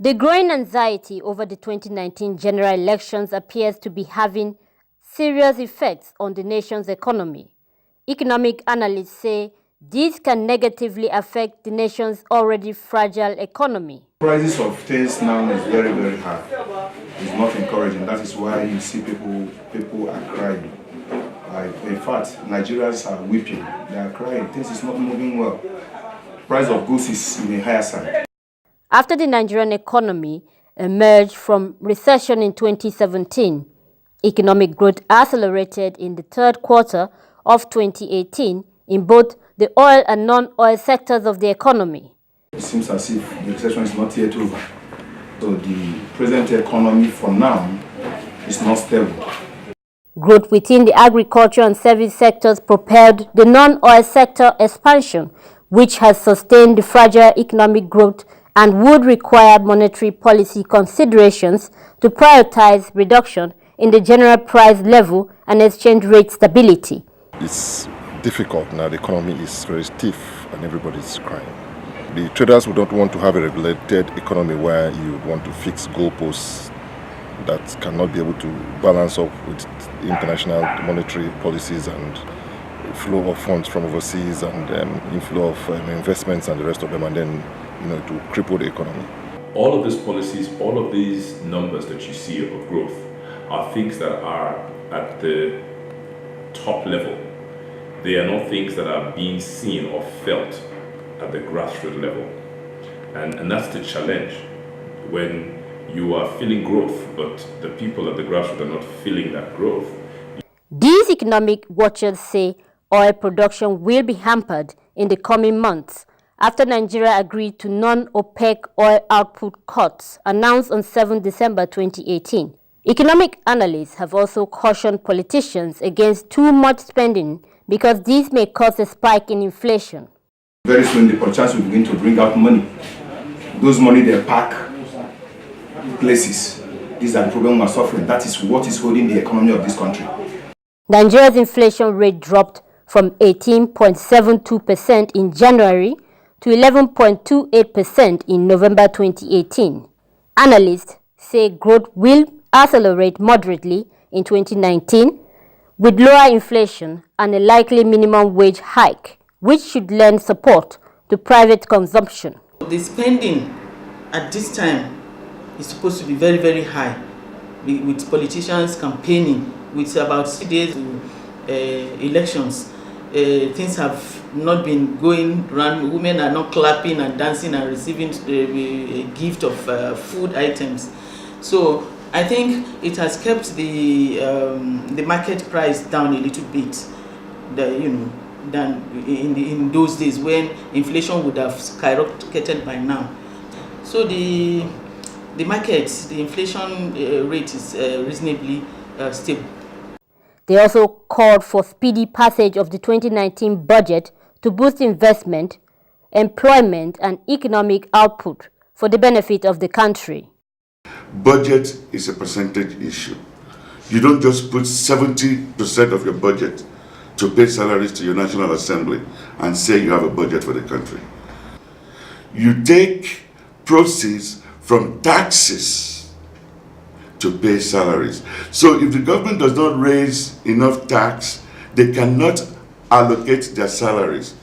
The growing anxiety over the 2019 general elections appears to be having serious effects on the nation's economy. Economic analysts say this can negatively affect the nation's already fragile economy. Prices of things now is very, very high. It's not encouraging. That is why you see people are crying. In fact, Nigerians are weeping. They are crying. Things is not moving well. Price of goods is in the higher side. After the Nigerian economy emerged from recession in 2017, economic growth accelerated in the third quarter of 2018 in both the oil and non-oil sectors of the economy. It seems as if the recession is not yet over. So the present economy for now is not stable. Growth within the agriculture and service sectors propelled the non-oil sector expansion, which has sustained the fragile economic growth and would require monetary policy considerations to prioritize reduction in the general price level and exchange rate stability. It's difficult now. The economy is very stiff and everybody's crying. The traders would not want to have a regulated economy where you want to fix goalposts that cannot be able to balance up with international monetary policies and flow of funds from overseas and inflow of investments and the rest of them, and then to cripple the economy. All of these policies, all of these numbers that you see of growth are things that are at the top level. They are not things that are being seen or felt at the grassroots level. And that's the challenge. When you are feeling growth, but the people at the grassroots are not feeling that growth. These economic watchers say oil production will be hampered in the coming months after Nigeria agreed to non-OPEC oil output cuts announced on 7 December 2018. Economic analysts have also cautioned politicians against too much spending because this may cause a spike in inflation. Very soon the politicians will begin to bring out money. Those money they pack places. These are the problems we are suffering. That is what is holding the economy of this country. Nigeria's inflation rate dropped from 18.72% in January to 11.28% in November 2018. Analysts say growth will accelerate moderately in 2019 with lower inflation and a likely minimum wage hike, which should lend support to private consumption. The spending at this time is supposed to be very, very high, with politicians campaigning, with about 6 days to elections. Things have not been going around. Women are not clapping and dancing and receiving a gift of food items. So I think it has kept the market price down a little bit, than in those days when inflation would have skyrocketed by now. So the market, the inflation rate is reasonably stable. They also called for speedy passage of the 2019 budget to boost investment, employment, and economic output for the benefit of the country. Budget is a percentage issue. You don't just put 70% of your budget to pay salaries to your National Assembly and say you have a budget for the country. You take proceeds from taxes to pay salaries. So if the government does not raise enough tax, they cannot allocate their salaries.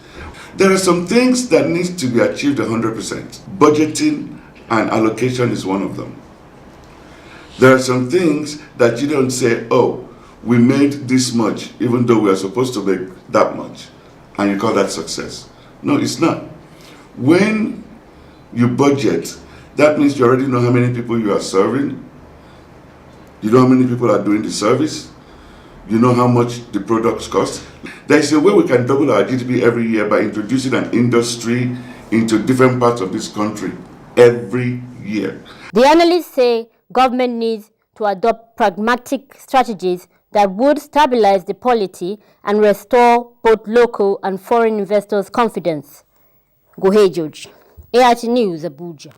There are some things that need to be achieved 100%. Budgeting and allocation is one of them. There are some things that you don't say, oh, we made this much, even though we are supposed to make that much, and you call that success. No, it's not. When you budget, that means you already know how many people you are serving. You know how many people are doing the service. You know how much the products cost. There is a way we can double our GDP every year by introducing an industry into different parts of this country every year. The analysts say government needs to adopt pragmatic strategies that would stabilize the polity and restore both local and foreign investors' confidence. Jooji, AIT News, Abuja.